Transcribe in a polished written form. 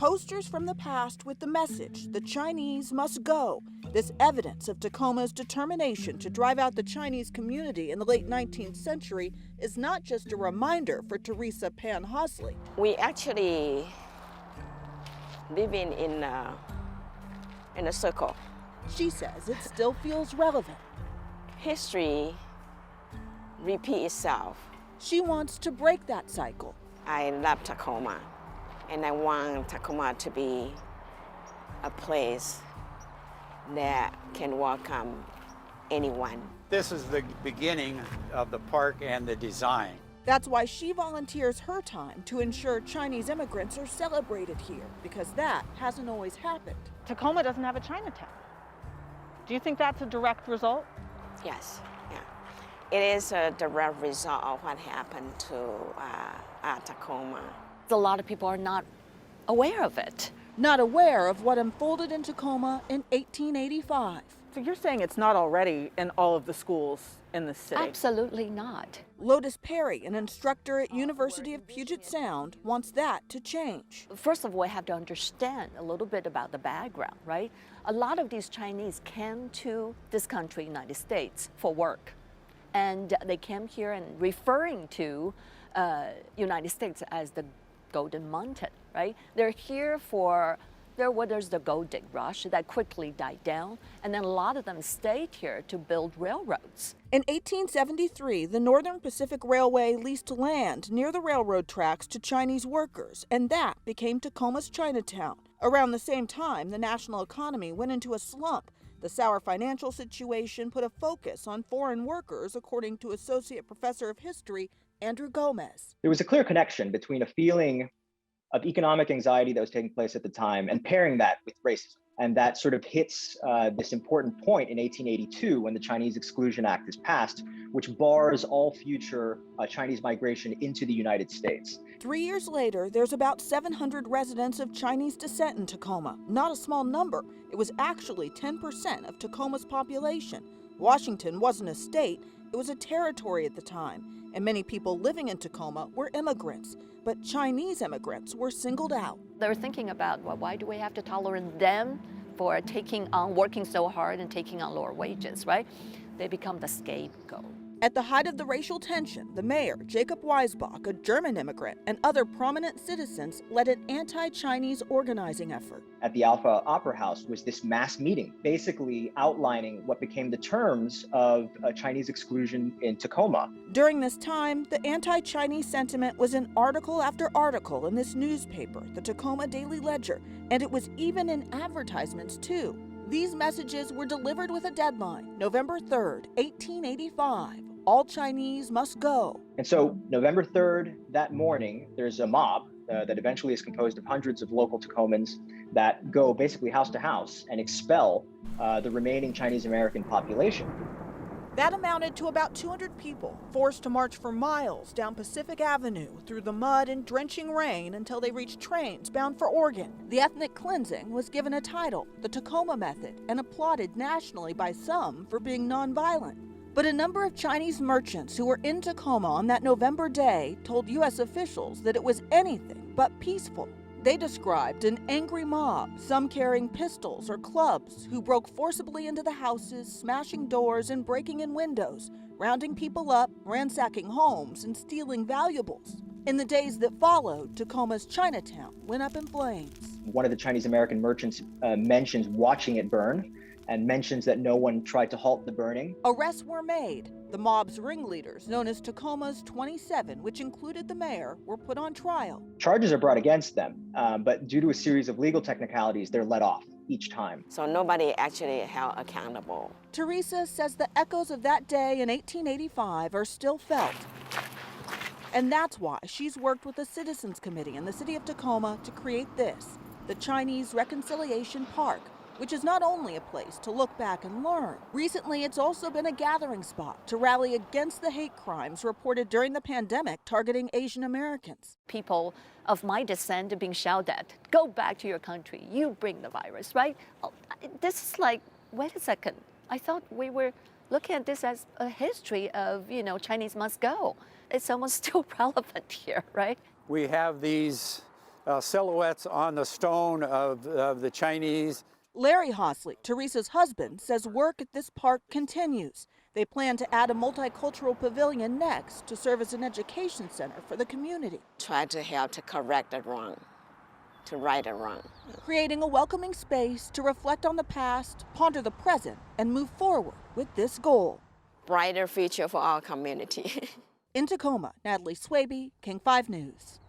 Posters from the past with the message, the Chinese must go. This evidence of Tacoma's determination to drive out the Chinese community in the late 19th century is not just a reminder for Teresa Pan Hosley. We actually living in a circle. She says it still feels relevant. History repeats itself. She wants to break that cycle. I love Tacoma, and I want Tacoma to be a place that can welcome anyone. This is the beginning of the park and the design. That's why she volunteers her time to ensure Chinese immigrants are celebrated here, because that hasn't always happened. Tacoma doesn't have a Chinatown. Do you think that's a direct result? Yes, yeah. It is a direct result of what happened to Tacoma. A lot of people are not aware of it. Not aware of what unfolded in Tacoma in 1885. So you're saying it's not already in all of the schools in the city? Absolutely not. Lotus Perry, an instructor at University of Puget Sound, wants that to change. First of all, we have to understand a little bit about the background, right? A lot of these Chinese came to this country, United States, for work. And they came here and referring to United States as the Golden Mountain, right? They're here for, there's the gold dig rush that quickly died down, and then a lot of them stayed here to build railroads. In 1873, the Northern Pacific Railway leased land near the railroad tracks to Chinese workers, and that became Tacoma's Chinatown. Around the same time, the national economy went into a slump. The sour financial situation put a focus on foreign workers, according to Associate Professor of History Andrew Gomez. There was a clear connection between a feeling of economic anxiety that was taking place at the time and pairing that with racism. And that sort of hits this important point in 1882 when the Chinese Exclusion Act is passed, which bars all future Chinese migration into the United States. 3 years later, there's about 700 residents of Chinese descent in Tacoma. Not a small number. It was actually 10% of Tacoma's population. Washington wasn't a state, it was a territory at the time, and many people living in Tacoma were immigrants. But Chinese immigrants were singled out. They're thinking about, well, why do we have to tolerate them for working so hard and taking on lower wages, right? They become the scapegoat. At the height of the racial tension, the mayor, Jacob Weisbach, a German immigrant, and other prominent citizens led an anti-Chinese organizing effort. At the Alpha Opera House was this mass meeting, basically outlining what became the terms of Chinese exclusion in Tacoma. During this time, the anti-Chinese sentiment was in article after article in this newspaper, the Tacoma Daily Ledger, and it was even in advertisements too. These messages were delivered with a deadline, November 3rd, 1885. All Chinese must go. And so November 3rd, that morning, there's a mob that eventually is composed of hundreds of local Tacomans that go basically house to house and expel the remaining Chinese American population. That amounted to about 200 people, forced to march for miles down Pacific Avenue through the mud and drenching rain until they reached trains bound for Oregon. The ethnic cleansing was given a title, the Tacoma Method, and applauded nationally by some for being nonviolent. But a number of Chinese merchants who were in Tacoma on that November day told U.S. officials that it was anything but peaceful. They described an angry mob, some carrying pistols or clubs, who broke forcibly into the houses, smashing doors and breaking in windows, rounding people up, ransacking homes, and stealing valuables. In the days that followed, Tacoma's Chinatown went up in flames. One of the Chinese American merchants mentions watching it burn and mentions that no one tried to halt the burning. Arrests were made. The mob's ringleaders, known as Tacoma's 27, which included the mayor, were put on trial. Charges are brought against them, but due to a series of legal technicalities, they're let off each time. So nobody actually held accountable. Teresa says the echoes of that day in 1885 are still felt. And that's why she's worked with the Citizens Committee in the city of Tacoma to create this, the Chinese Reconciliation Park, which is not only a place to look back and learn. Recently, it's also been a gathering spot to rally against the hate crimes reported during the pandemic targeting Asian Americans. People of my descent are being shouted at, go back to your country, you bring the virus, right? This is like, wait a second, I thought we were looking at this as a history of, Chinese must go. It's almost still relevant here, right? We have these silhouettes on the stone of the Chinese. Larry Hosley, Teresa's husband, says work at this park continues. They plan to add a multicultural pavilion next to serve as an education center for the community. Try to help to correct the wrong, to right a wrong. Creating a welcoming space to reflect on the past, ponder the present, and move forward with this goal. Brighter future for our community. In Tacoma, Natalie Swaby, King 5 News.